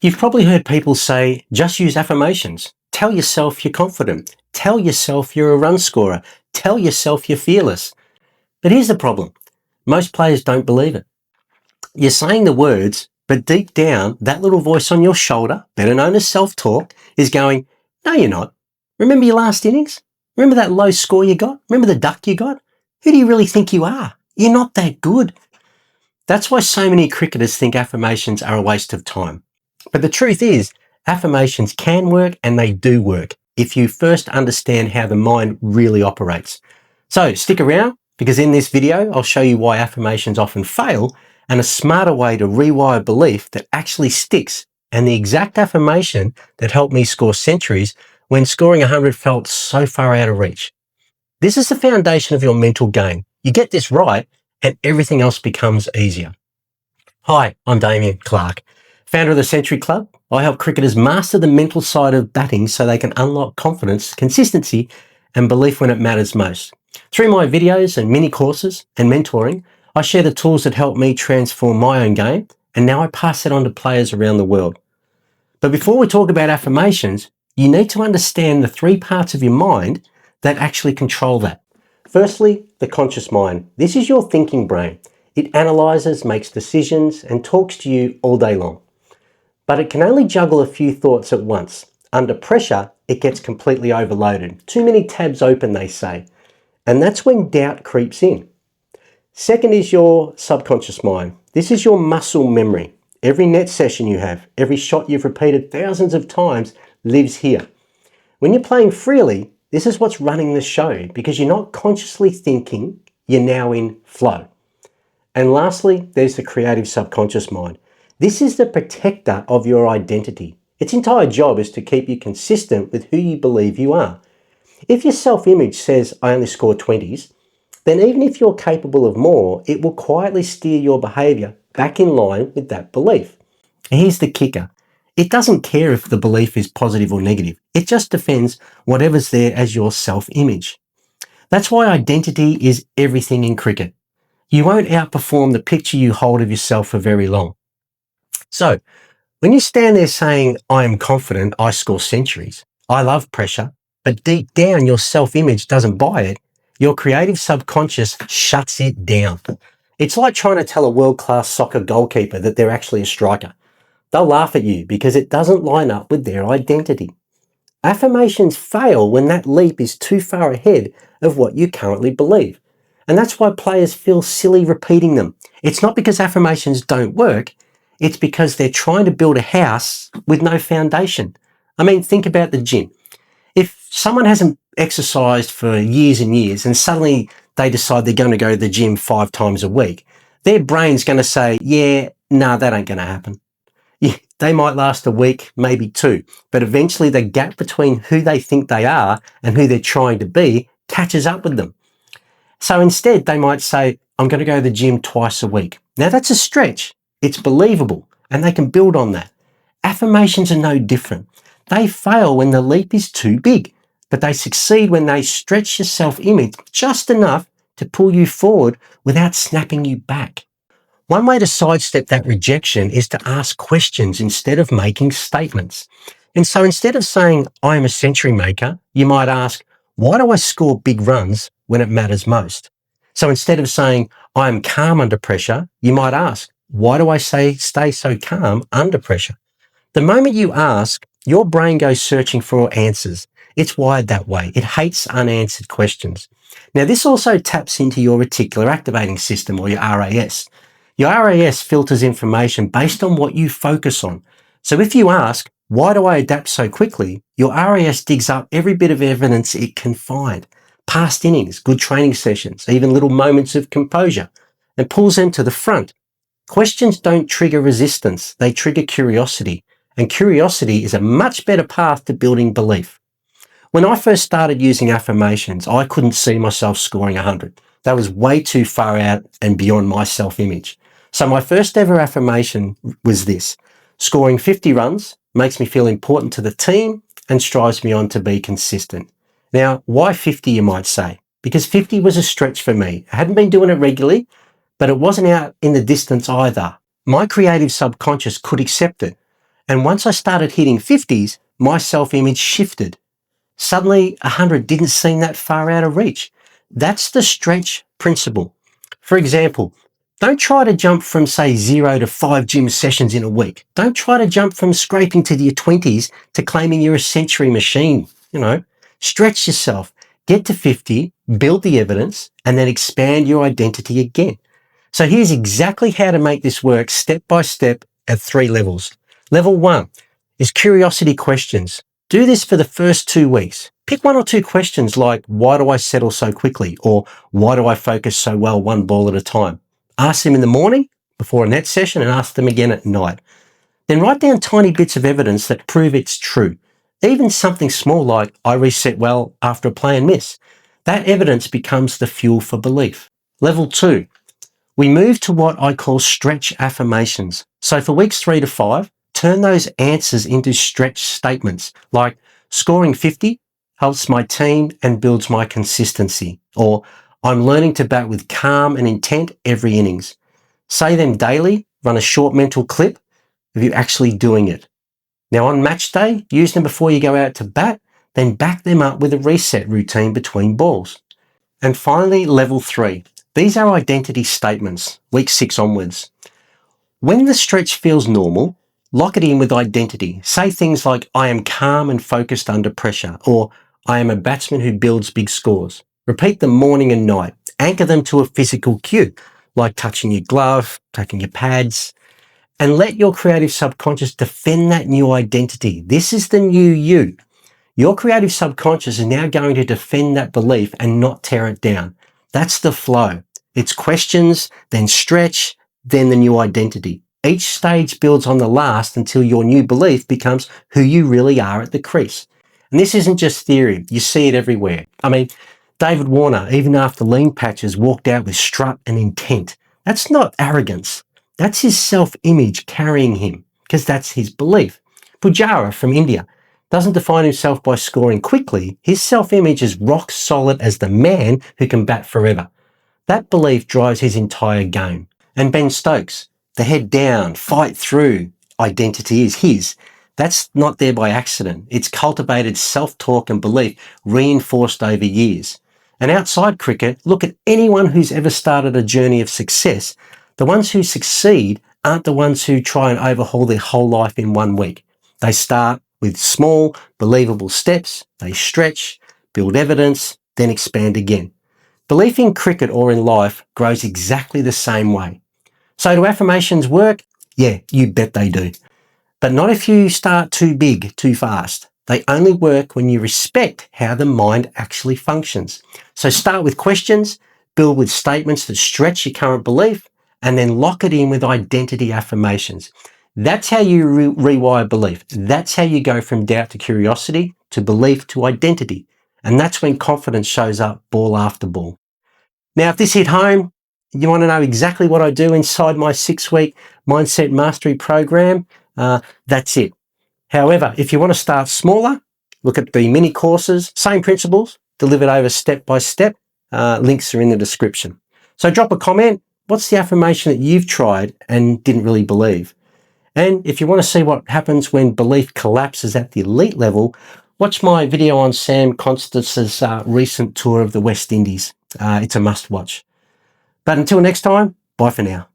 You've probably heard people say, just use affirmations. Tell yourself you're confident. Tell yourself you're a run scorer. Tell yourself you're fearless. But here's the problem. Most players don't believe it. You're saying the words, but deep down, that little voice on your shoulder, better known as self-talk, is going, no, you're not. Remember your last innings? Remember that low score you got? Remember the duck you got? Who do you really think you are? You're not that good. That's why so many cricketers think affirmations are a waste of time. But the truth is, affirmations can work and they do work if you first understand how the mind really operates. So stick around, because in this video, I'll show you why affirmations often fail and a smarter way to rewire belief that actually sticks, and the exact affirmation that helped me score centuries when scoring 100 felt so far out of reach. This is the foundation of your mental game. You get this right and everything else becomes easier. Hi, I'm Damien Clark, founder of the Century Club. I help cricketers master the mental side of batting so they can unlock confidence, consistency, and belief when it matters most. Through my videos and mini courses and mentoring, I share the tools that help me transform my own game, and now I pass it on to players around the world. But before we talk about affirmations, you need to understand the three parts of your mind that actually control that. Firstly, the conscious mind. This is your thinking brain. It analyzes, makes decisions, and talks to you all day long. But it can only juggle a few thoughts at once. Under pressure, it gets completely overloaded. Too many tabs open, they say. And that's when doubt creeps in. Second is your subconscious mind. This is your muscle memory. Every net session you have, every shot you've repeated thousands of times lives here. When you're playing freely, this is what's running the show because you're not consciously thinking, you're now in flow. And lastly, there's the creative subconscious mind. This is the protector of your identity. Its entire job is to keep you consistent with who you believe you are. If your self-image says, I only score 20s, then even if you're capable of more, it will quietly steer your behavior back in line with that belief. And here's the kicker. It doesn't care if the belief is positive or negative. It just defends whatever's there as your self-image. That's why identity is everything in cricket. You won't outperform the picture you hold of yourself for very long. So, when you stand there saying, I am confident, I score centuries, I love pressure, but deep down your self-image doesn't buy it, your creative subconscious shuts it down. It's like trying to tell a world-class soccer goalkeeper that they're actually a striker. They'll laugh at you because it doesn't line up with their identity. Affirmations fail when that leap is too far ahead of what you currently believe. And that's why players feel silly repeating them. It's not because affirmations don't work, it's because they're trying to build a house with no foundation. I mean, think about the gym. If someone hasn't exercised for years and years and suddenly they decide they're going to go to the gym 5 times a week, their brain's going to say, yeah, no, that ain't going to happen. Yeah, they might last a week, maybe 2, but eventually the gap between who they think they are and who they're trying to be catches up with them. So instead, they might say, I'm going to go to the gym twice a week. Now that's a stretch. It's believable and they can build on that. Affirmations are no different. They fail when the leap is too big, but they succeed when they stretch your self-image just enough to pull you forward without snapping you back. One way to sidestep that rejection is to ask questions instead of making statements. And so instead of saying, I am a century maker, you might ask, why do I score big runs when it matters most? So instead of saying, I am calm under pressure, you might ask, why do I stay so calm under pressure? The moment you ask, your brain goes searching for answers. It's wired that way. It hates unanswered questions. Now, this also taps into your reticular activating system, or your RAS. Your RAS filters information based on what you focus on. So if you ask, why do I adapt so quickly? Your RAS digs up every bit of evidence it can find. Past innings, good training sessions, even little moments of composure, and pulls them to the front. Questions don't trigger resistance. They trigger curiosity. And curiosity is a much better path to building belief. When I first started using affirmations, I couldn't see myself scoring 100. That was way too far out and beyond my self-image. So my first ever affirmation was this: scoring 50 runs makes me feel important to the team and strives me on to be consistent. Now, why 50, you might say? Because 50 was a stretch for me. I hadn't been doing it regularly, but it wasn't out in the distance either. My creative subconscious could accept it. And once I started hitting 50s, my self-image shifted. Suddenly, 100 didn't seem that far out of reach. That's the stretch principle. For example, don't try to jump from, say, 0 to 5 gym sessions in a week. Don't try to jump from scraping to your 20s to claiming you're a century machine. Stretch yourself, get to 50, build the evidence, and then expand your identity again. So here's exactly how to make this work step by step at 3 levels. Level 1 is curiosity questions. Do this for the first 2 weeks. Pick 1 or 2 questions like, why do I settle so quickly? Or why do I focus so well one ball at a time? Ask them in the morning before a net session and ask them again at night. Then write down tiny bits of evidence that prove it's true. Even something small like, I reset well after a play and miss. That evidence becomes the fuel for belief. Level 2, we move to what I call stretch affirmations. So for weeks 3 to 5, turn those answers into stretch statements like scoring 50 helps my team and builds my consistency, or I'm learning to bat with calm and intent every innings. Say them daily, run a short mental clip of you actually doing it. Now on match day, use them before you go out to bat, then back them up with a reset routine between balls. And finally, level 3. These are identity statements, week 6 onwards. When the stretch feels normal, lock it in with identity. Say things like, I am calm and focused under pressure, or I am a batsman who builds big scores. Repeat them morning and night. Anchor them to a physical cue, like touching your glove, taking your pads, and let your creative subconscious defend that new identity. This is the new you. Your creative subconscious is now going to defend that belief and not tear it down. That's the flow. It's questions, then stretch, then the new identity. Each stage builds on the last until your new belief becomes who you really are at the crease. And this isn't just theory. You see it everywhere. I mean, David Warner, even after lean patches, walked out with strut and intent. That's not arrogance. That's his self-image carrying him, because that's his belief. Pujara from India doesn't define himself by scoring quickly. His self-image is rock solid as the man who can bat forever. That belief drives his entire game. And Ben Stokes, the head down, fight through identity is his. That's not there by accident. It's cultivated self-talk and belief reinforced over years. And outside cricket, look at anyone who's ever started a journey of success. The ones who succeed aren't the ones who try and overhaul their whole life in 1 week. They start with small, believable steps. They stretch, build evidence, then expand again. Belief in cricket or in life grows exactly the same way. So do affirmations work? Yeah, you bet they do. But not if you start too big, too fast. They only work when you respect how the mind actually functions. So start with questions, build with statements that stretch your current belief, and then lock it in with identity affirmations. That's how you rewire belief. That's how you go from doubt to curiosity, to belief to identity. And that's when confidence shows up ball after ball. Now, if this hit home, you want to know exactly what I do inside my 6-week Mindset Mastery program, that's it. However, if you want to start smaller, look at the mini courses, same principles, delivered over step by step. Links are in the description. So drop a comment. What's the affirmation that you've tried and didn't really believe? And if you want to see what happens when belief collapses at the elite level, watch my video on Sam Constance's recent tour of the West Indies. It's a must watch. But until next time, bye for now.